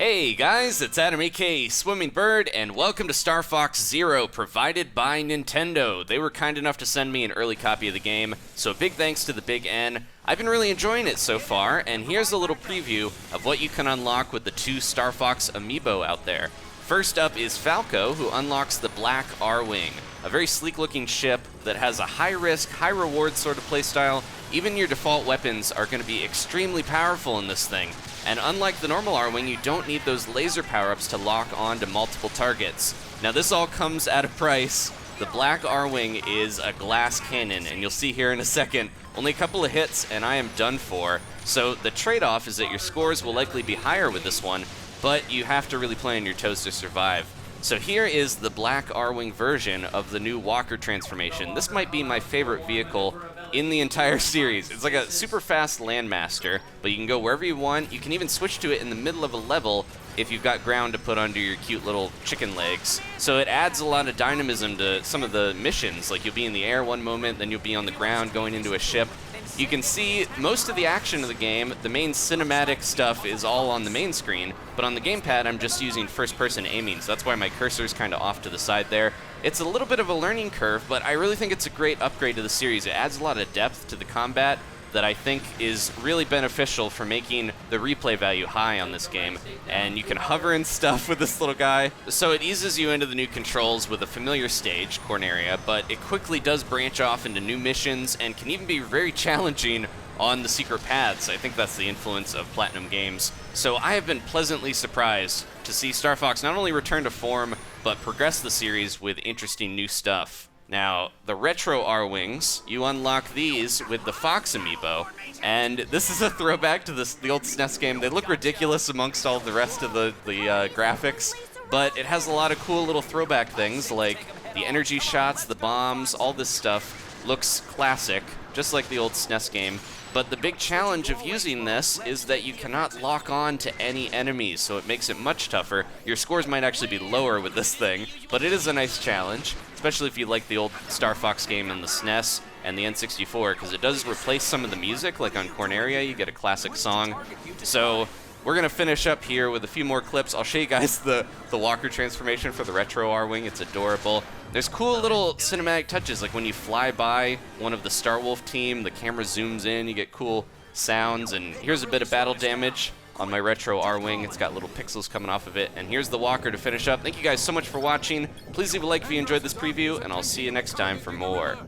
Hey guys, it's Adam aka Swimming Bird, and welcome to Star Fox Zero, provided by Nintendo. They were kind enough to send me an early copy of the game, so a big thanks to the Big N. I've been really enjoying it so far, and here's a little preview of what you can unlock with the two Star Fox amiibo out there. First up is Falco, who unlocks the black Arwing, a very sleek-looking ship that has a high-risk, high-reward sort of playstyle. Even your default weapons are going to be extremely powerful in this thing. And unlike the normal Arwing, you don't need those laser power-ups to lock on to multiple targets. Now this all comes at a price. The black Arwing is a glass cannon, and you'll see here in a second, only a couple of hits and I am done for. So the trade-off is that your scores will likely be higher with this one, but you have to really play on your toes to survive. So here is the black Arwing version of the new Walker transformation. This might be my favorite vehicle in the entire series. It's like a super fast landmaster, but you can go wherever you want. You can even switch to it in the middle of a level if you've got ground to put under your cute little chicken legs. So it adds a lot of dynamism to some of the missions. Like you'll be in the air one moment, then you'll be on the ground going into a ship. You can see most of the action of the game. The main cinematic stuff is all on the main screen, but on the gamepad I'm just using first-person aiming, so that's why my cursor's kind of off to the side there. It's a little bit of a learning curve, but I really think it's a great upgrade to the series. It adds a lot of depth to the combat that I think is really beneficial for making the replay value high on this game. And you can hover and stuff with this little guy. So it eases you into the new controls with a familiar stage, Corneria, but it quickly does branch off into new missions and can even be very challenging on the secret paths. I think that's the influence of Platinum Games. So I have been pleasantly surprised to see Star Fox not only return to form, but progress the series with interesting new stuff. Now, the retro Arwings, you unlock these with the Fox amiibo, and this is a throwback to the old SNES game. They look ridiculous amongst all the rest of the graphics, but it has a lot of cool little throwback things, like the energy shots, the bombs, all this stuff looks classic, just like the old SNES game. But the big challenge of using this is that you cannot lock on to any enemies, so it makes it much tougher. Your scores might actually be lower with this thing, but it is a nice challenge, especially if you like the old Star Fox game and the SNES and the N64, because it does replace some of the music, like on Corneria, you get a classic song. So we're going to finish up here with a few more clips. I'll show you guys the Walker transformation for the retro Arwing. It's adorable. There's cool little cinematic touches, like when you fly by one of the Starwolf team, the camera zooms in, you get cool sounds, and here's a bit of battle damage on my retro Arwing. It's got little pixels coming off of it, and here's the Walker to finish up. Thank you guys so much for watching. Please leave a like if you enjoyed this preview, and I'll see you next time for more.